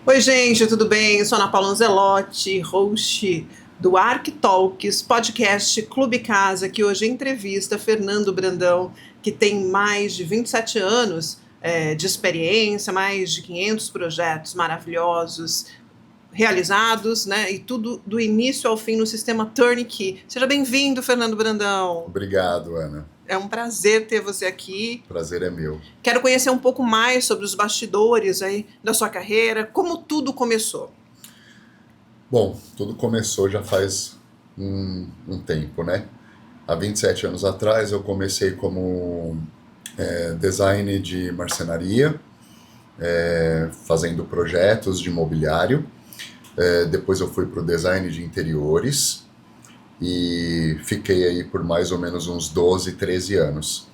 Oi, gente, tudo bem? Eu sou Ana Paula Anzelotti, host do ArcTalks, podcast Clube Casa, que hoje entrevista Fernando Brandão, que tem mais de 27 anos de experiência, mais de 500 projetos maravilhosos realizados, né? E tudo do início ao fim no sistema Turnkey. Seja bem-vindo, Fernando Brandão. Obrigado, Ana. É um prazer ter você aqui. Prazer é meu. Quero conhecer um pouco mais sobre os bastidores aí da sua carreira, como tudo começou. Bom, tudo começou já faz um tempo, né? Há 27 anos atrás eu comecei como design de marcenaria, fazendo projetos de mobiliário. Depois eu fui para o design de interiores e fiquei aí por mais ou menos uns 12, 13 anos.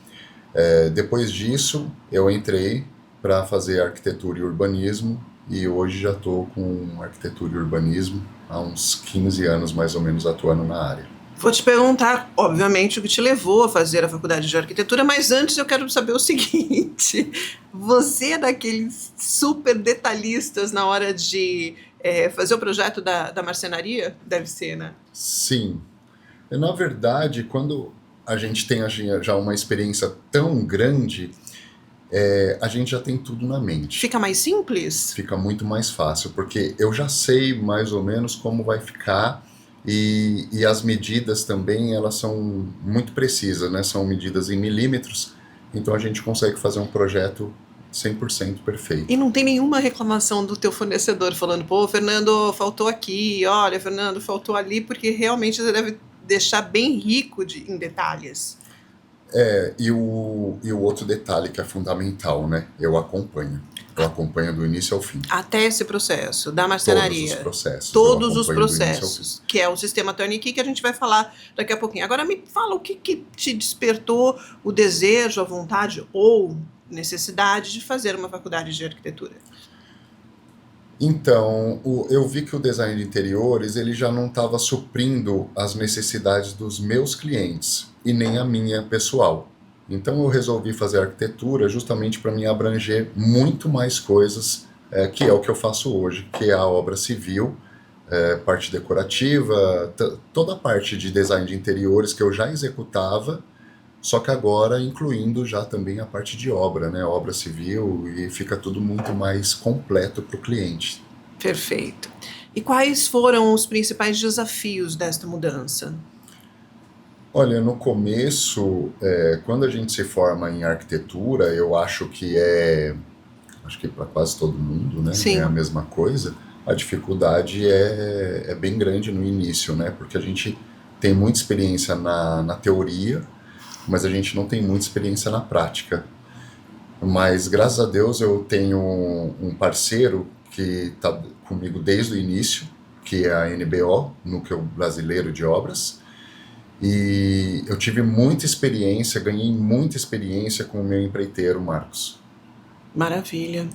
Depois disso, eu entrei para fazer arquitetura e urbanismo e hoje já estou com arquitetura e urbanismo há uns 15 anos mais ou menos atuando na área. Vou te perguntar, obviamente, o que te levou a fazer a faculdade de arquitetura, mas antes eu quero saber o seguinte: você é daqueles super detalhistas na hora de fazer o projeto da marcenaria? Deve ser, né? Sim. Na verdade, quando a gente tem já uma experiência tão grande, a gente já tem tudo na mente. Fica mais simples? Fica muito mais fácil, porque eu já sei mais ou menos como vai ficar e as medidas também, elas são muito precisas, né? São medidas em milímetros, então a gente consegue fazer um projeto 100% perfeito. E não tem nenhuma reclamação do teu fornecedor falando, pô, Fernando, faltou aqui, olha, Fernando, faltou ali, porque realmente você deve deixar bem rico em detalhes. E o outro detalhe que é fundamental, né? Eu acompanho do início ao fim. Até esse processo da marcenaria. Todos os processos. Todos os processos, que é o sistema Turnkey, que a gente vai falar daqui a pouquinho. Agora me fala o que te despertou o desejo, a vontade ou necessidade de fazer uma faculdade de arquitetura. Então, eu vi que o design de interiores ele já não estava suprindo as necessidades dos meus clientes e nem a minha pessoal. Então eu resolvi fazer arquitetura justamente para me abranger muito mais coisas, que é o que eu faço hoje, que é a obra civil, parte decorativa, toda a parte de design de interiores que eu já executava, só que agora incluindo já também a parte de obra, né? Obra civil, e fica tudo muito mais completo para o cliente. Perfeito. E quais foram os principais desafios desta mudança? Olha, no começo, quando a gente se forma em arquitetura, eu acho que para quase todo mundo, né? Sim. É a mesma coisa. A dificuldade é bem grande no início, né? Porque a gente tem muita experiência na teoria, mas a gente não tem muita experiência na prática. Mas, graças a Deus, eu tenho um parceiro que está comigo desde o início, que é a NBO, Núcleo Brasileiro de Obras. E eu tive muita experiência, ganhei muita experiência com o meu empreiteiro, Marcos. Maravilha.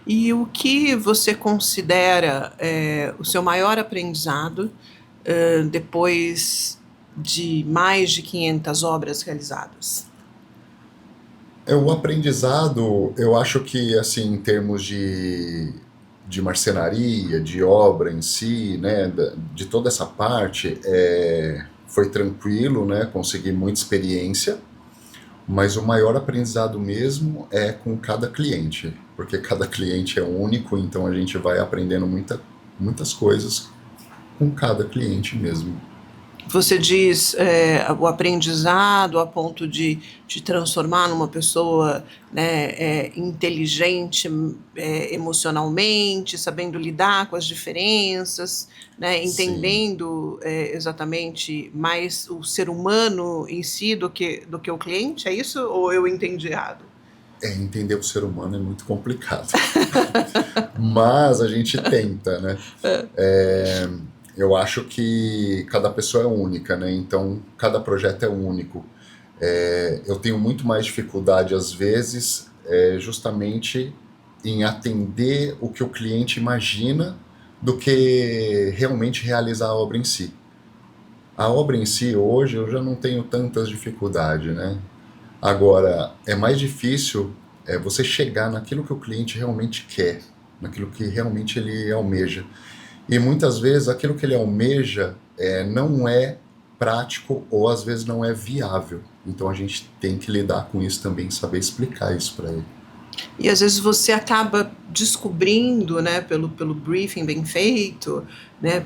E o que você considera o seu maior aprendizado depois de mais de 500 obras realizadas? O aprendizado, eu acho que, assim, em termos de marcenaria, de obra em si, né, de toda essa parte, foi tranquilo, né, consegui muita experiência, mas o maior aprendizado mesmo é com cada cliente, porque cada cliente é único, então a gente vai aprendendo muitas coisas com cada cliente mesmo. Você diz o aprendizado a ponto de te transformar numa pessoa, né, inteligente emocionalmente, sabendo lidar com as diferenças, né, entendendo exatamente mais o ser humano em si do que o cliente, é isso? Ou eu entendi errado? Entender o ser humano é muito complicado. Mas a gente tenta, né? Eu acho que cada pessoa é única, né? Então, cada projeto é único. Eu tenho muito mais dificuldade, às vezes, justamente em atender o que o cliente imagina do que realmente realizar a obra em si. A obra em si, hoje, eu já não tenho tantas dificuldades, né? Agora, é mais difícil você chegar naquilo que o cliente realmente quer, naquilo que realmente ele almeja. E muitas vezes aquilo que ele almeja não é prático ou às vezes não é viável. Então a gente tem que lidar com isso também, saber explicar isso para ele. E às vezes você acaba descobrindo, né, pelo briefing bem feito, né,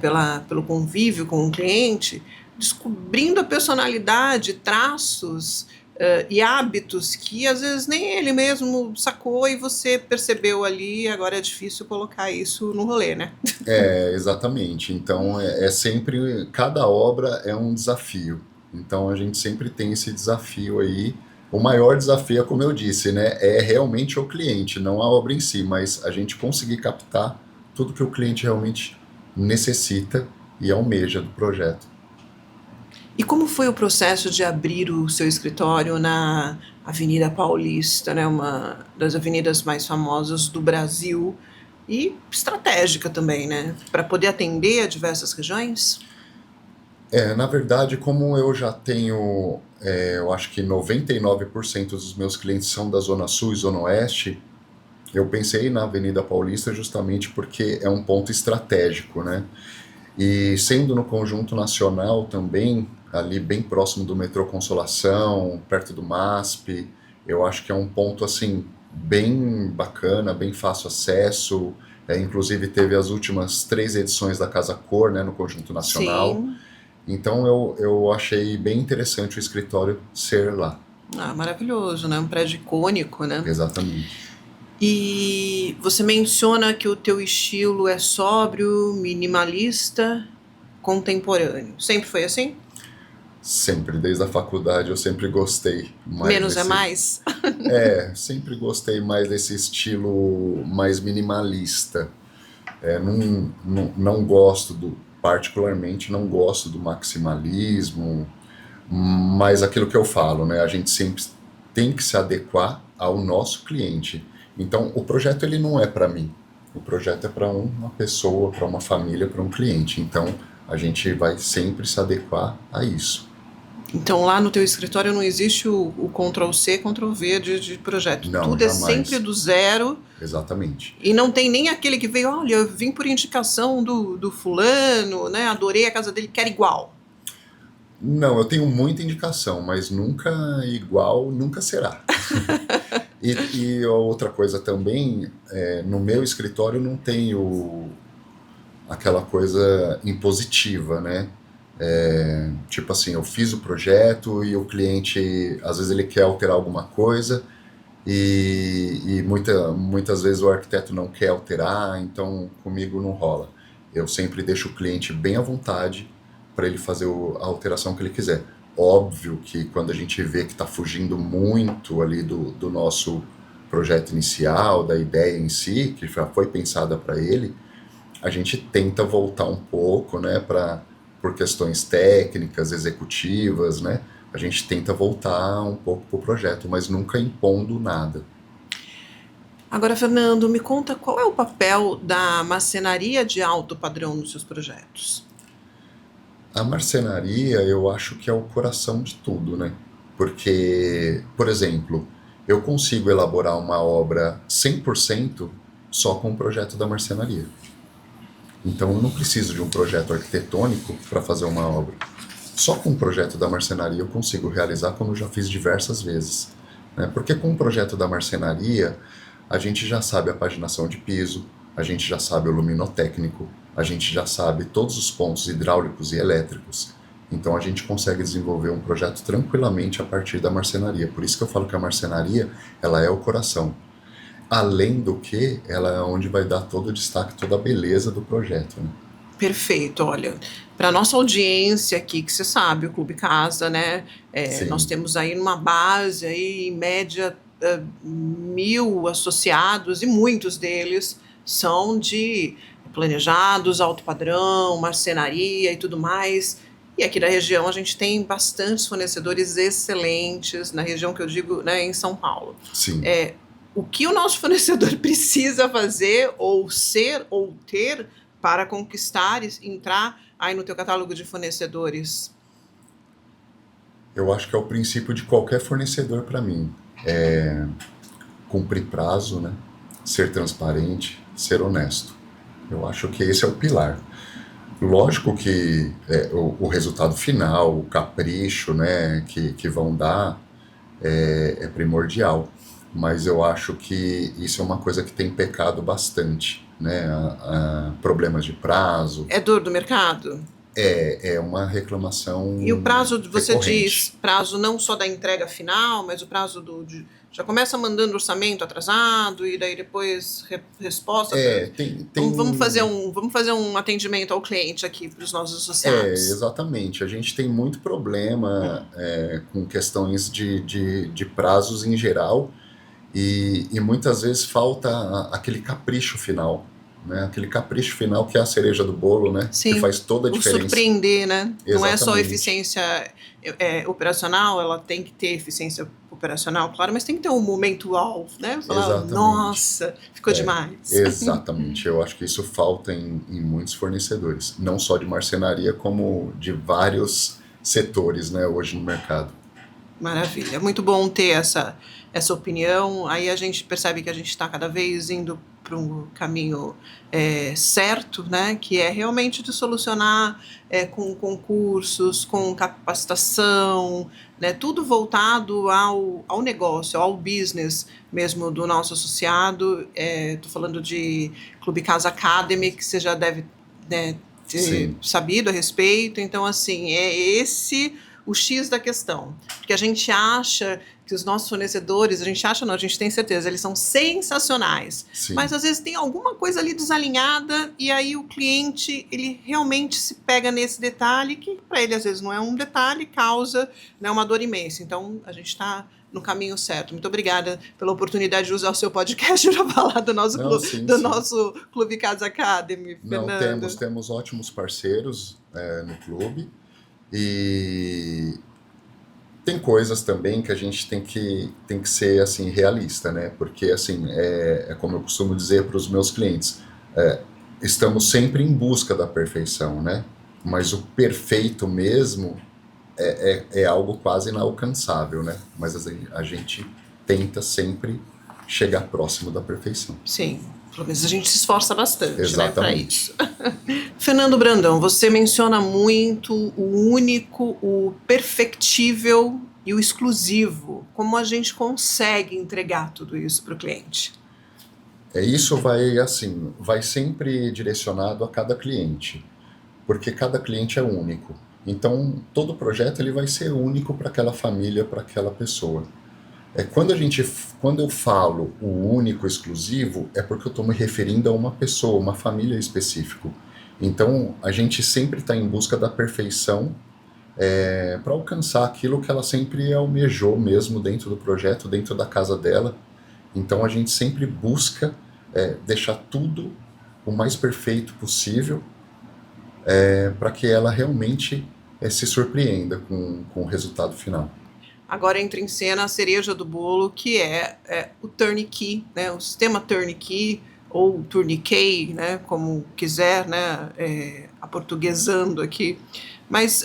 pelo convívio com o cliente, descobrindo a personalidade, traços e hábitos que às vezes nem ele mesmo sacou e você percebeu ali, agora é difícil colocar isso no rolê, né? Exatamente. Então é sempre, cada obra é um desafio. Então a gente sempre tem esse desafio aí. O maior desafio, como eu disse, né, é realmente o cliente, não a obra em si, mas a gente conseguir captar tudo que o cliente realmente necessita e almeja do projeto. E como foi o processo de abrir o seu escritório na Avenida Paulista, né, uma das avenidas mais famosas do Brasil e estratégica também, né, para poder atender a diversas regiões? Na verdade, como eu já tenho, eu acho que 99% dos meus clientes são da Zona Sul e Zona Oeste, eu pensei na Avenida Paulista justamente porque é um ponto estratégico, né? E sendo no Conjunto Nacional também, ali bem próximo do metrô Consolação, perto do MASP, eu acho que é um ponto assim bem bacana, bem fácil acesso. Inclusive teve as últimas 3 edições da Casa Cor, né, no Conjunto Nacional. Sim. Então eu achei bem interessante o escritório ser lá. Ah, maravilhoso, né? Um prédio icônico, né? Exatamente. E você menciona que o teu estilo é sóbrio, minimalista, contemporâneo. Sempre foi assim? Sempre, desde a faculdade eu sempre gostei mais Menos é desse. mais? Sempre gostei mais desse estilo mais minimalista. Não gosto particularmente não gosto do maximalismo, mas aquilo que eu falo, né? A gente sempre tem que se adequar ao nosso cliente. Então, o projeto ele não é para mim. O projeto é para uma pessoa, para uma família, para um cliente. Então, a gente vai sempre se adequar a isso. Então lá no teu escritório não existe o Ctrl+C, Ctrl+V de projeto. Não, Tudo é sempre jamais. do zero Exatamente. e não tem nem aquele que veio, olha, eu vim por indicação do fulano, né? Adorei a casa dele, quero igual. Não, eu tenho muita indicação, mas nunca igual, nunca será. E a outra coisa também, no meu escritório não tem aquela coisa impositiva, né? Tipo assim, eu fiz o projeto e o cliente, às vezes ele quer alterar alguma coisa e muitas vezes o arquiteto não quer alterar, então comigo não rola. Eu sempre deixo o cliente bem à vontade para ele fazer a alteração que ele quiser. Óbvio que quando a gente vê que está fugindo muito ali do nosso projeto inicial, da ideia em si, que já foi pensada para ele, a gente tenta voltar um pouco, né, por questões técnicas, executivas, né, a gente tenta voltar um pouco para o projeto, mas nunca impondo nada. Agora, Fernando, me conta qual é o papel da marcenaria de alto padrão nos seus projetos? A marcenaria, eu acho que é o coração de tudo, né? Porque, por exemplo, eu consigo elaborar uma obra 100% só com o projeto da marcenaria. Então eu não preciso de um projeto arquitetônico para fazer uma obra. Só com o projeto da marcenaria eu consigo realizar, como eu já fiz diversas vezes, né? Porque com o projeto da marcenaria a gente já sabe a paginação de piso, a gente já sabe o luminotécnico, a gente já sabe todos os pontos hidráulicos e elétricos. Então a gente consegue desenvolver um projeto tranquilamente a partir da marcenaria. Por isso que eu falo que a marcenaria, ela é o coração. Além do que, ela é onde vai dar todo o destaque, toda a beleza do projeto, né? Perfeito, olha, para nossa audiência aqui, que você sabe, o Clube Casa, né? Nós Sim, temos aí uma base aí, em média 1.000 associados e muitos deles são de planejados, alto padrão, marcenaria e tudo mais. E aqui da região a gente tem bastantes fornecedores excelentes, na região que eu digo, né, em São Paulo. sim. O que o nosso fornecedor precisa fazer, ou ser, ou ter, para conquistar e entrar aí no teu catálogo de fornecedores? Eu acho que é o princípio de qualquer fornecedor para mim. Cumprir prazo, né? Ser transparente, ser honesto. Eu acho que esse é o pilar. Lógico que o resultado final, o capricho, né, que vão dar é primordial, mas eu acho que isso é uma coisa que tem pecado bastante, né, problemas de prazo, É dor do mercado? é uma E o reclamação prazo, você diz, recorrente. prazo não só da entrega final, mas o prazo já começa mandando orçamento atrasado e daí depois resposta. Vamos fazer um atendimento ao cliente aqui para os nossos associados. Exatamente. A gente tem muito problema com questões de prazos em geral e muitas vezes falta aquele capricho final, né? Aquele capricho final que é a cereja do bolo, né? Que Sim, faz toda a o diferença. surpreender, né? Não é só Exatamente. eficiência operacional, ela tem que ter eficiência operacional, claro, mas tem que ter um momento wow, né? Falar, Exatamente. nossa, ficou demais. Exatamente. Eu acho que isso falta em muitos fornecedores, não só de marcenaria, como de vários setores, né, hoje no mercado. Maravilha, muito bom ter essa opinião. Aí a gente percebe que a gente está cada vez indo para um caminho certo, né? Que é realmente de solucionar com concursos, com capacitação, né? Tudo voltado ao negócio, ao business mesmo do nosso associado. Estou falando de Clube Casa Academy, que você já deve, né, ter Sim. sabido a respeito. Então, assim, é esse o X da questão. Porque a gente acha que os nossos fornecedores, a gente tem certeza, eles são sensacionais. Sim. Mas às vezes tem alguma coisa ali desalinhada e aí o cliente, ele realmente se pega nesse detalhe que para ele às vezes não é um detalhe, causa, né, uma dor imensa. Então a gente está no caminho certo. Muito obrigada pela oportunidade de usar o seu podcast para falar do nosso nosso Clube Casa Academy, Fernando. Não, temos ótimos parceiros no clube. E tem coisas também que a gente tem que ser assim, realista, né? Porque assim, como eu costumo dizer para os meus clientes, estamos sempre em busca da perfeição, né? Mas o perfeito mesmo é algo quase inalcançável, né? Mas a gente tenta sempre chegar próximo da perfeição. Sim, pelo menos a gente se esforça bastante, Exatamente, né, para isso. Fernando Brandão, você menciona muito o único, o perfectível e o exclusivo. Como a gente consegue entregar tudo isso para o cliente? Isso vai sempre direcionado a cada cliente, porque cada cliente é único. Então, todo projeto ele vai ser único para aquela família, para aquela pessoa. Quando eu falo o único exclusivo, é porque eu estou me referindo a uma pessoa, uma família específica. Então, a gente sempre está em busca da perfeição para alcançar aquilo que ela sempre almejou mesmo dentro do projeto, dentro da casa dela. Então, a gente sempre busca deixar tudo o mais perfeito possível para que ela realmente se surpreenda com o resultado final. Agora entra em cena a cereja do bolo, que é o turnkey, né? O sistema turnkey, ou tourniquet, né? Como quiser, né? Aportuguesando aqui. Mas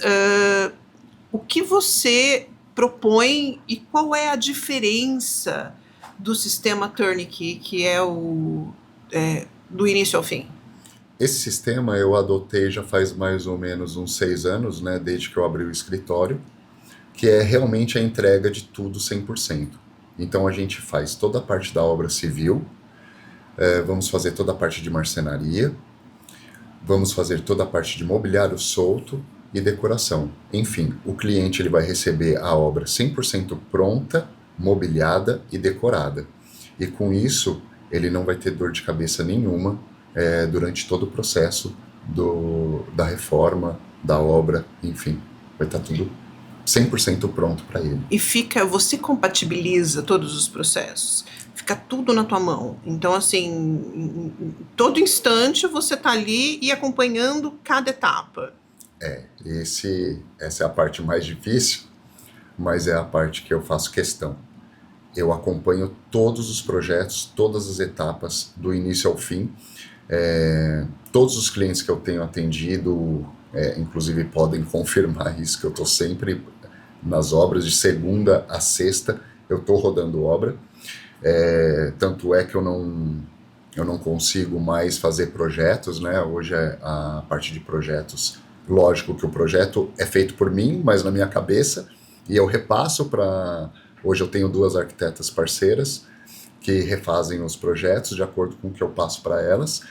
o que você propõe e qual é a diferença do sistema turnkey, que é do início ao fim? Esse sistema eu adotei já faz mais ou menos uns 6 anos, né? Desde que eu abri o escritório, que é realmente a entrega de tudo 100%. Então a gente faz toda a parte da obra civil, vamos fazer toda a parte de marcenaria, vamos fazer toda a parte de mobiliário solto e decoração. Enfim, o cliente ele vai receber a obra 100% pronta, mobiliada e decorada. E com isso, ele não vai ter dor de cabeça nenhuma durante todo o processo da reforma, da obra, enfim, vai estar tudo 100% pronto para ele. E você compatibiliza todos os processos, fica tudo na tua mão. Então, assim, em todo instante você está ali e acompanhando cada etapa. Essa é a parte mais difícil, mas é a parte que eu faço questão. Eu acompanho todos os projetos, todas as etapas, do início ao fim. Todos os clientes que eu tenho atendido, inclusive podem confirmar isso, que eu estou sempre nas obras, de segunda a sexta, eu estou rodando obra. Tanto é que eu eu não consigo mais fazer projetos, né? Hoje é a parte de projetos. Lógico que o projeto é feito por mim, mas na minha cabeça, e eu repasso para. Hoje eu tenho 2 arquitetas parceiras que refazem os projetos de acordo com o que eu passo para elas,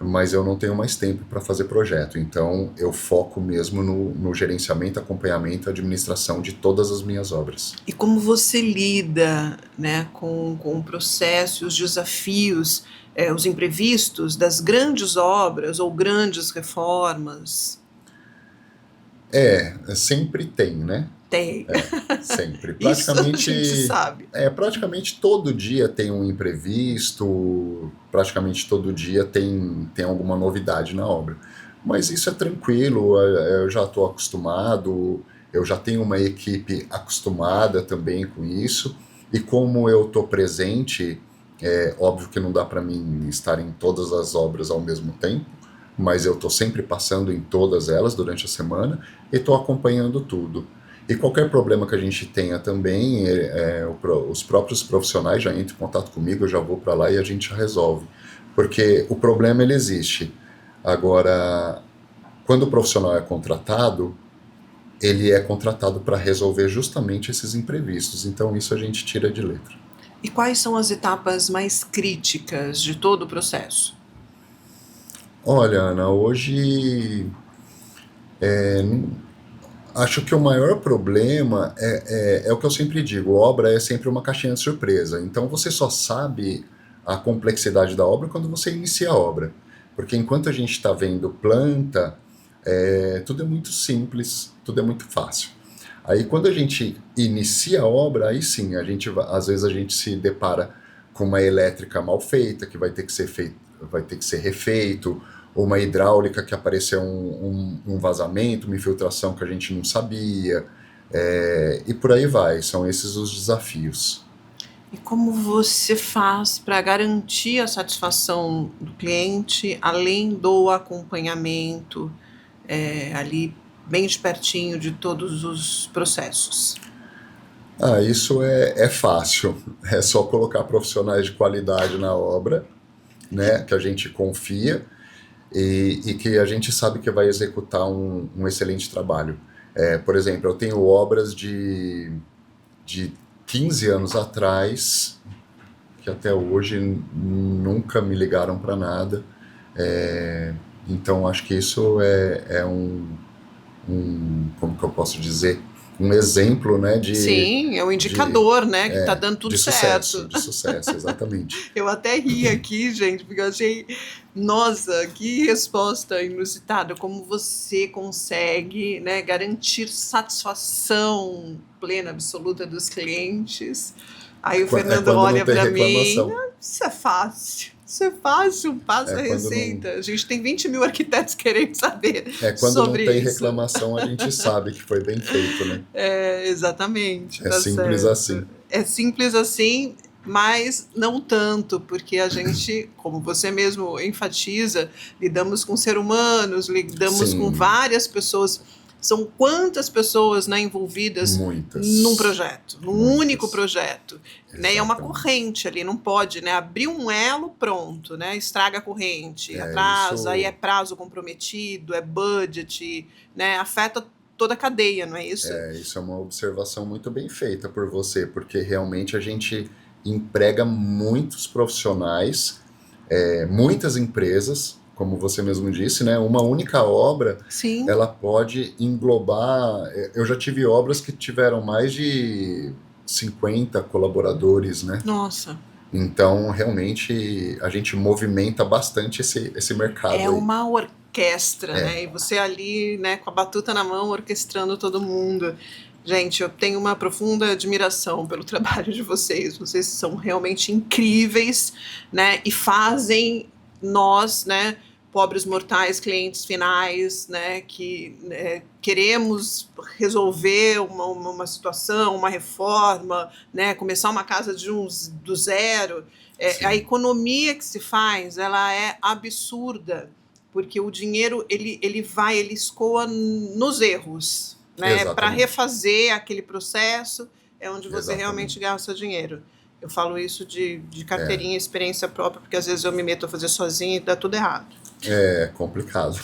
mas eu não tenho mais tempo para fazer projeto. Então eu foco mesmo no gerenciamento, acompanhamento e administração de todas as minhas obras. E como você lida, né, com o processo, os desafios, os imprevistos das grandes obras ou grandes reformas? Sempre tem, né? Tem. Sempre. Isso a gente sabe. Praticamente todo dia tem um imprevisto, praticamente todo dia tem alguma novidade na obra. Mas isso é tranquilo, eu já estou acostumado, eu já tenho uma equipe acostumada também com isso, e como eu estou presente, é óbvio que não dá para mim estar em todas as obras ao mesmo tempo, mas eu estou sempre passando em todas elas durante a semana e estou acompanhando tudo. E qualquer problema que a gente tenha também, os próprios profissionais já entram em contato comigo, eu já vou para lá e a gente já resolve. Porque o problema ele existe. Agora, quando o profissional é contratado, ele é contratado para resolver justamente esses imprevistos. Então isso a gente tira de letra. E quais são as etapas mais críticas de todo o processo? Olha, Ana, hoje acho que o maior problema é o que eu sempre digo, obra é sempre uma caixinha de surpresa. Então você só sabe a complexidade da obra quando você inicia a obra. Porque enquanto a gente está vendo planta, tudo é muito simples, tudo é muito fácil. Aí quando a gente inicia a obra, aí sim, às vezes a gente se depara com uma elétrica mal feita, que vai ter que ser refeito, ou uma hidráulica que apareceu um vazamento, uma infiltração que a gente não sabia, e por aí vai, são esses os desafios. E como você faz para garantir a satisfação do cliente, além do acompanhamento, ali bem de pertinho de todos os processos? Isso é fácil, é só colocar profissionais de qualidade na obra, né, que a gente confia, e que a gente sabe que vai executar um excelente trabalho. Por exemplo, eu tenho obras de 15 anos atrás, que até hoje nunca me ligaram para nada. Então, acho que isso é como que eu posso dizer? Um exemplo, né, Sim, é um indicador, né, que tá dando tudo certo. de sucesso, exatamente. Eu até ri aqui, gente, porque eu achei, nossa, que resposta inusitada, como você consegue, né, garantir satisfação plena, absoluta dos clientes. Aí o Fernando Quando olha não tem para mim, reclamação. isso é fácil, passa a Quando receita. não, A gente tem 20 mil arquitetos querendo saber quando não sobre tem isso. reclamação, a gente sabe que foi bem feito, né? Exatamente, É tá simples certo. assim. É simples assim, mas não tanto, porque a gente, como você mesmo enfatiza, lidamos com seres humanos, lidamos com Sim, várias pessoas. São quantas pessoas, né, envolvidas num muitas, projeto, num único muitas, projeto, né? E é uma exatamente. corrente ali, não pode, né, abrir um elo, pronto, né, estraga a corrente, atrasa, aí é Isso, prazo comprometido, é budget, né, afeta toda a cadeia, não é isso? isso é uma observação muito bem feita por você, porque realmente a gente emprega muitos profissionais, muitas empresas, como você mesmo disse, né? Uma única obra, Sim. ela pode englobar. Eu já tive obras que tiveram mais de 50 colaboradores, né? Nossa, Então, realmente, a gente movimenta bastante esse é mercado aí. uma orquestra, É, né? E você ali, né, com a batuta na mão, orquestrando todo mundo. Gente, eu tenho uma profunda admiração pelo trabalho de vocês. Vocês são realmente incríveis, né? E fazem nós, né, pobres mortais, clientes finais, né, que queremos resolver uma situação, uma reforma, né, começar uma casa do zero. A sim, economia que se faz, ela é absurda, porque o dinheiro ele escoa nos erros, né? Para exatamente, refazer aquele processo é onde você realmente exatamente. gasta dinheiro. Eu falo isso de carteirinha, experiência própria, porque às vezes eu me meto a fazer sozinha e dá tudo errado. É complicado.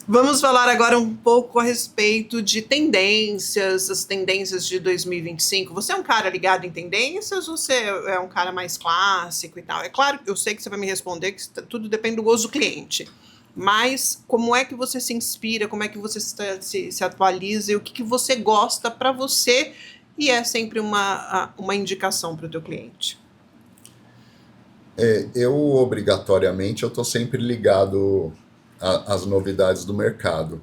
Vamos falar agora um pouco a respeito de tendências, as tendências de 2025. Você é um cara ligado em tendências ou você é um cara mais clássico e tal? É claro, eu sei que você vai me responder que tudo depende do gosto do cliente. Mas como é que você se inspira, como é que você se atualiza e o que você gosta para você e é sempre uma indicação para o teu cliente? Eu, obrigatoriamente, eu estou sempre ligado às novidades do mercado,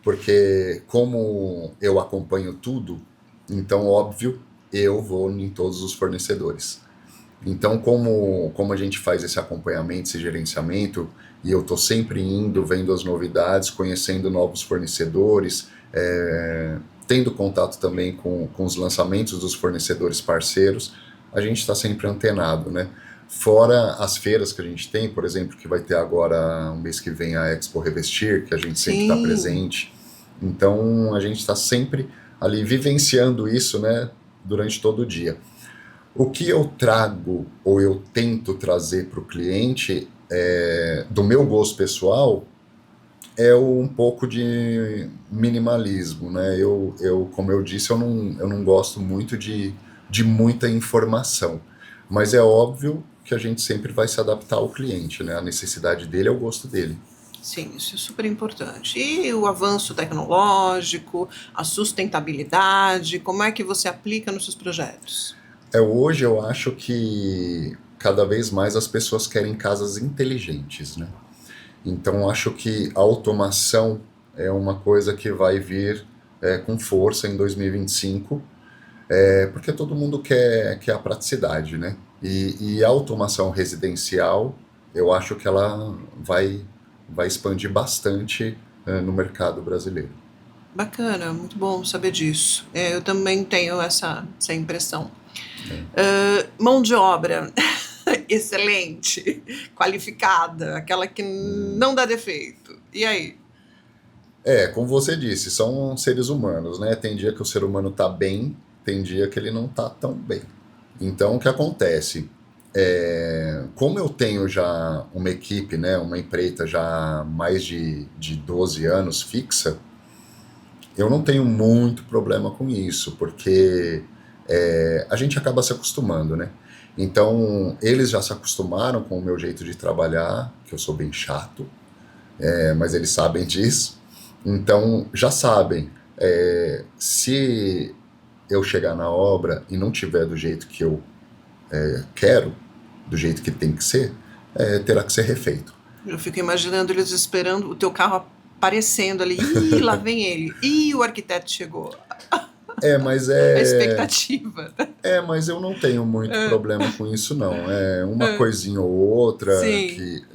porque como eu acompanho tudo, então, óbvio, eu vou em todos os fornecedores. Então, como a gente faz esse acompanhamento, esse gerenciamento, e eu estou sempre indo, vendo as novidades, conhecendo novos fornecedores, tendo contato também com os lançamentos dos fornecedores parceiros, a gente está sempre antenado, né? Fora as feiras que a gente tem, por exemplo, que vai ter agora, um mês que vem, a Expo Revestir, que a gente sempre está presente. Então, a gente está sempre ali vivenciando isso, né, durante todo o dia. O que eu trago, ou eu tento trazer para o cliente, do meu gosto pessoal, é um pouco de minimalismo, né? Como eu disse, eu não gosto muito de muita informação. Mas é óbvio que a gente sempre vai se adaptar ao cliente, né? A necessidade dele é o gosto dele. Sim, isso é super importante. E o avanço tecnológico, a sustentabilidade, como é que você aplica nos seus projetos? Hoje eu acho que cada vez mais as pessoas querem casas inteligentes, né? Então acho que a automação é uma coisa que vai vir com força em 2025, porque todo mundo quer a praticidade, né? E a automação residencial, eu acho que ela vai expandir bastante no mercado brasileiro. Bacana, muito bom saber disso. Eu também tenho essa impressão. Mão de obra excelente, qualificada, aquela que não dá defeito. E aí? Como você disse, são seres humanos, né? Tem dia que o ser humano tá bem, tem dia que ele não tá tão bem. Então, o que acontece? Como eu tenho já uma equipe, né, uma empreita já há mais de 12 anos fixa, eu não tenho muito problema com isso, porque a gente acaba se acostumando, né? Então, eles já se acostumaram com o meu jeito de trabalhar, que eu sou bem chato, mas eles sabem disso. Então, já sabem, se eu chegar na obra e não tiver do jeito que eu quero, do jeito que tem que ser, terá que ser refeito. Eu fico imaginando eles esperando o teu carro aparecendo ali. Ih, lá vem ele. Ih, o arquiteto chegou. Mas A expectativa. Mas eu não tenho muito problema com isso, não. Uma coisinha ou outra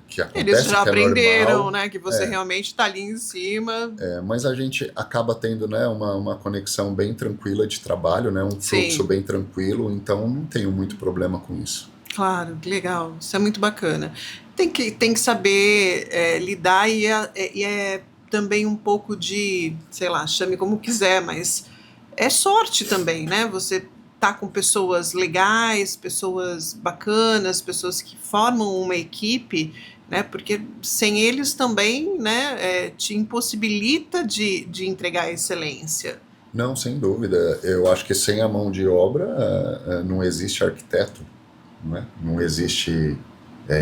que acontece, eles já que é aprenderam, normal, né, que você realmente está ali em cima. Mas a gente acaba tendo, né, uma conexão bem tranquila de trabalho, né, um fluxo bem tranquilo, então não tenho muito problema com isso. Claro, legal. Isso é muito bacana. Tem que saber lidar e é também um pouco de, sei lá, chame como quiser, mas é sorte também, né? Você tá com pessoas legais, pessoas bacanas, pessoas que formam uma equipe, né? Porque sem eles também, né, te impossibilita de entregar a excelência. Não, sem dúvida. Eu acho que sem a mão de obra não existe arquiteto, né? Não existe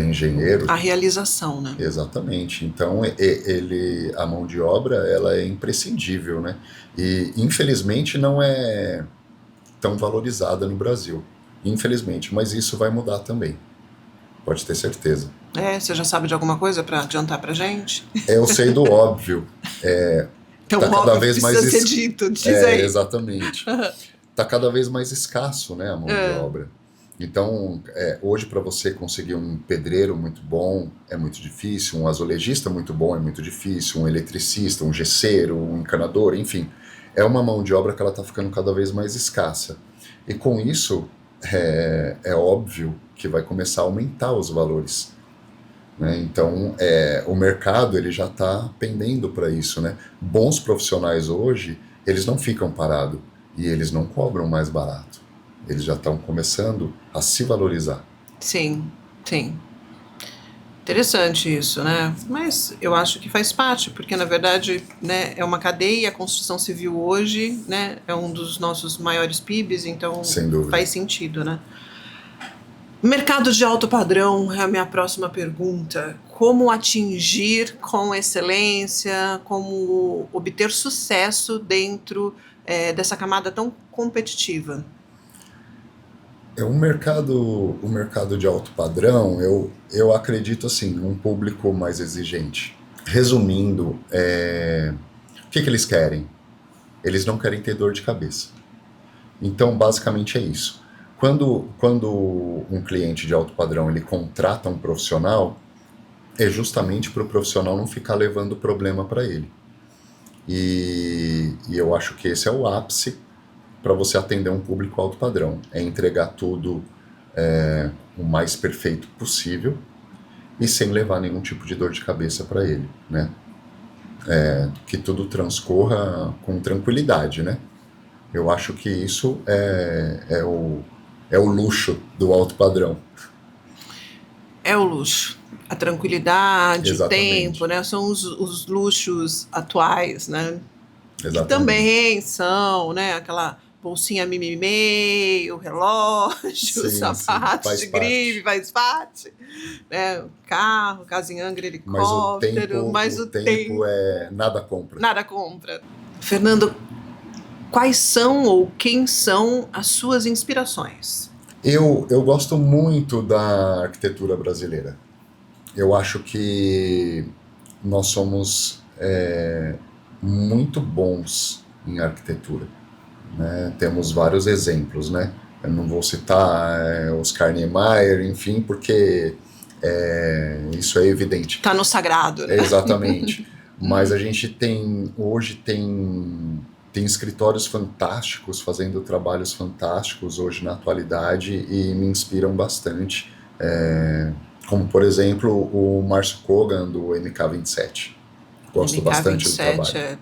engenheiro. A realização, né? Exatamente. Então, a mão de obra, ela é imprescindível, né? E, infelizmente, não é tão valorizada no Brasil. Infelizmente, mas isso vai mudar também. Pode ter certeza. Você já sabe de alguma coisa para adiantar pra gente? Eu sei do óbvio. Então, tá cada vez mais ser dito, diz aí. Exatamente. Tá cada vez mais escasso, né, a mão de obra. Então, hoje para você conseguir um pedreiro muito bom é muito difícil, um azulejista muito bom é muito difícil, um eletricista, um gesseiro, um encanador, enfim. É uma mão de obra que ela está ficando cada vez mais escassa. E com isso, é óbvio que vai começar a aumentar os valores, né? Então, o mercado ele já está pendendo para isso, né? Bons profissionais hoje, eles não ficam parados e eles não cobram mais barato. Eles já estão começando a se valorizar. Sim, sim. Interessante isso, né? Mas eu acho que faz parte, porque na verdade, né, é uma cadeia, a construção civil hoje, né, é um dos nossos maiores PIBs, então Sem dúvida. faz sentido, né? Mercado de alto padrão é a minha próxima pergunta. Como atingir com excelência, como obter sucesso dentro dessa camada tão competitiva? O mercado de alto padrão, eu acredito assim, um público mais exigente. Resumindo, o que eles querem? Eles não querem ter dor de cabeça. Então, basicamente é isso. Quando um cliente de alto padrão ele contrata um profissional, é justamente para o profissional não ficar levando problema para ele. E eu acho que esse é o ápice para você atender um público alto padrão. É entregar tudo o mais perfeito possível e sem levar nenhum tipo de dor de cabeça para ele, né? Que tudo transcorra com tranquilidade, né? Eu acho que isso é o luxo do alto padrão. É o luxo. A tranquilidade, Exatamente. o tempo, né? São os luxos atuais, né? Exatamente. Que também são, né? Aquela bolsinha mimimi, o relógio, Sim, o sapato faz de grife, faz parte. Né? Carro, casa em Angra, helicóptero, mas o tempo nada compra. Nada compra. Fernando, quais são ou quem são as suas inspirações? Eu gosto muito da arquitetura brasileira. Eu acho que nós somos muito bons em arquitetura, né? Temos vários exemplos, né? Eu não vou citar Oscar Niemeyer, enfim, porque isso é evidente. Está no sagrado, né? Exatamente. Mas a gente hoje tem escritórios fantásticos, fazendo trabalhos fantásticos hoje na atualidade e me inspiram bastante. Como, por exemplo, o Márcio Kogan, do MK27. Gosto bastante do trabalho. MK27 é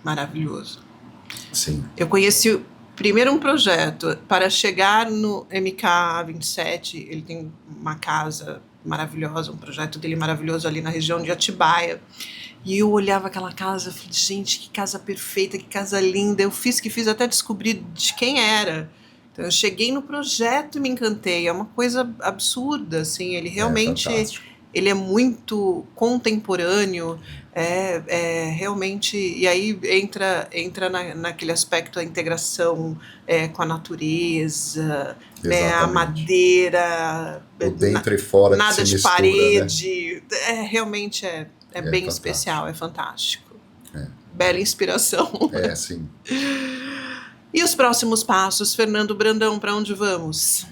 maravilhoso. Sim. Eu conheci primeiro um projeto. Para chegar no MK27, ele tem uma casa maravilhosa, um projeto dele maravilhoso ali na região de Atibaia. E eu olhava aquela casa e falei, gente, que casa perfeita, que casa linda. Eu fiz até descobrir de quem era. Então eu cheguei no projeto e me encantei. É uma coisa absurda, assim. Ele realmente ele é muito contemporâneo, realmente. E aí entra naquele aspecto da integração com a natureza, né, a madeira, o dentro e fora, nada que se de mistura, parede. né? Realmente é bem fantástico. especial, é fantástico. Bela inspiração. Sim. E os próximos passos, Fernando Brandão, para onde vamos?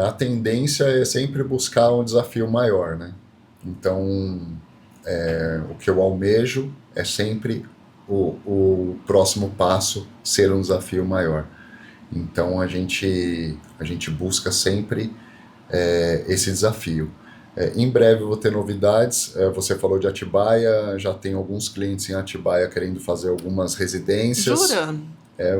A tendência é sempre buscar um desafio maior, né? Então, o que eu almejo é sempre o próximo passo ser um desafio maior. Então, a gente busca sempre esse desafio. Em breve eu vou ter novidades. Você falou de Atibaia, já tem alguns clientes em Atibaia querendo fazer algumas residências. Jura?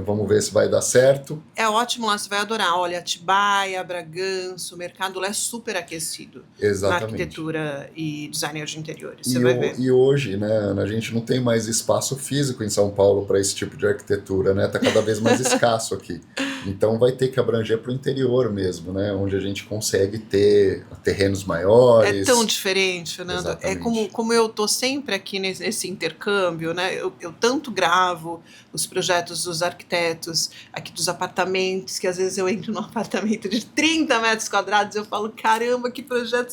Vamos ver se vai dar certo. É ótimo lá, você vai adorar. Olha, Atibaia, Bragança, o mercado lá é super aquecido. Exatamente. Na arquitetura e designer de interiores, você vai ver. E hoje, né, a gente não tem mais espaço físico em São Paulo para esse tipo de arquitetura, né? Está cada vez mais escasso aqui. Então vai ter que abranger para o interior mesmo, né? Onde a gente consegue ter terrenos maiores. É tão diferente, Fernando. Exatamente. É como eu estou sempre aqui nesse intercâmbio, né? Eu tanto gravo os projetos dos arquitetos aqui dos apartamentos, que às vezes eu entro num apartamento de 30 metros quadrados e eu falo, caramba, que projeto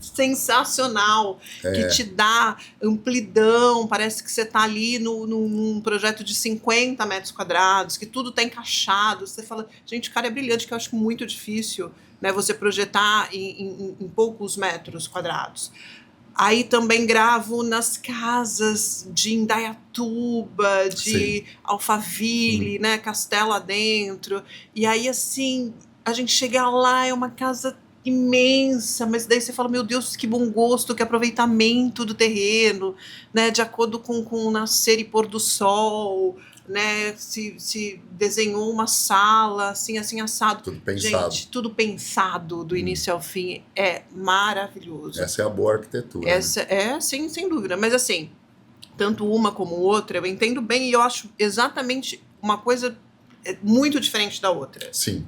sensacional, que te dá amplidão, parece que você está ali num projeto de 50 metros quadrados, que tudo está encaixado, você fala, gente, o cara é brilhante, que eu acho muito difícil, né, você projetar em poucos metros quadrados. Aí também gravo nas casas de Indaiatuba, de Alphaville, né, Castelo dentro. E aí, assim, a gente chega lá, é uma casa imensa, mas daí você fala, meu Deus, que bom gosto, que aproveitamento do terreno, né, de acordo com o nascer e pôr do sol. né? Se desenhou uma sala, assim, assado. Tudo pensado. Gente, tudo pensado do início ao fim, é maravilhoso. Essa é a boa arquitetura. Essa é, sim, sem dúvida. Mas assim, tanto uma como outra, eu entendo bem e eu acho exatamente uma coisa muito diferente da outra. Sim.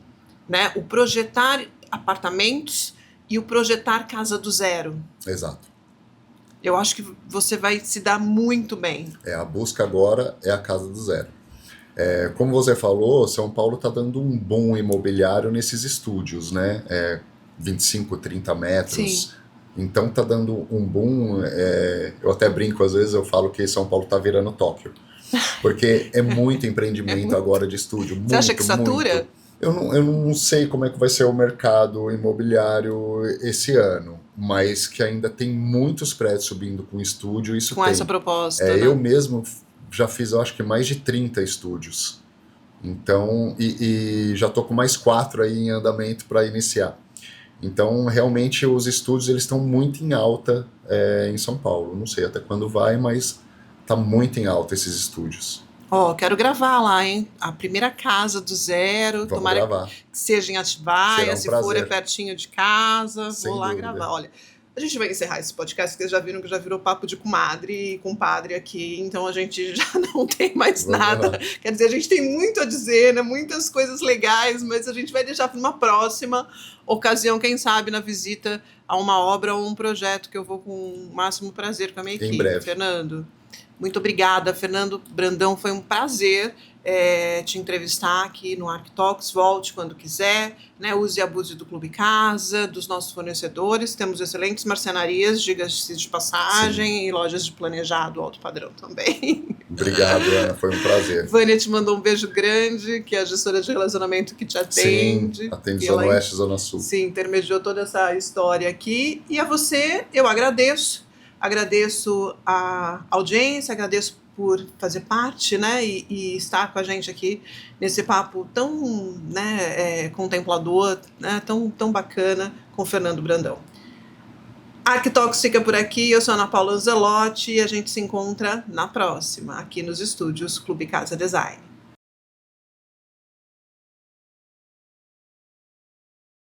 Né? O projetar apartamentos e o projetar casa do zero. Exato. Eu acho que você vai se dar muito bem. A busca agora é a casa do zero. Como você falou, São Paulo está dando um boom imobiliário nesses estúdios, né? 25, 30 metros. Sim. Então está dando um boom. Eu até brinco, às vezes eu falo que São Paulo está virando Tóquio. Porque é muito empreendimento agora de estúdio. Você acha que satura? Muito. Eu não sei como é que vai ser o mercado imobiliário esse ano, mas que ainda tem muitos prédios subindo com estúdio, isso com tem. Essa proposta, né? Eu mesmo já fiz, eu acho que mais de 30 estúdios. Então, e já tô com mais 4 aí em andamento para iniciar. Então, realmente, os estúdios eles estão muito em alta em São Paulo. Não sei até quando vai, mas tá muito em alta esses estúdios. Quero gravar lá, hein? A primeira casa do zero. Vamos tomara gravar. Que seja em Atibaia, se prazer. for pertinho de casa, Sem vou lá dúvida. gravar. Olha, a gente vai encerrar esse podcast, porque vocês já viram que já virou papo de comadre e compadre aqui, então a gente já não tem mais nada. Lá. Quer dizer, a gente tem muito a dizer, né? Muitas coisas legais, mas a gente vai deixar para uma próxima ocasião, quem sabe, na visita a uma obra ou um projeto que eu vou com o máximo prazer com a minha equipe. Em breve. Fernando. Muito obrigada, Fernando Brandão. Foi um prazer te entrevistar aqui no ArcTalks. Volte quando quiser, né? Use e abuse do Clube Casa, dos nossos fornecedores. Temos excelentes marcenarias, diga-se de passagem, Sim. e lojas de planejado alto padrão também. Obrigado, Ana. Foi um prazer. Vânia te mandou um beijo grande, que é a gestora de relacionamento que te atende. Sim, atende Zona Oeste e Zona Sul. Sim, intermediou toda essa história aqui. E a você, eu agradeço. Agradeço a audiência, agradeço por fazer parte, né, e estar com a gente aqui nesse papo tão, né, contemplador, né, tão bacana com o Fernando Brandão. ArcTalks fica por aqui, eu sou a Ana Paula Anzelotti e a gente se encontra na próxima, aqui nos estúdios Clube Casa Design.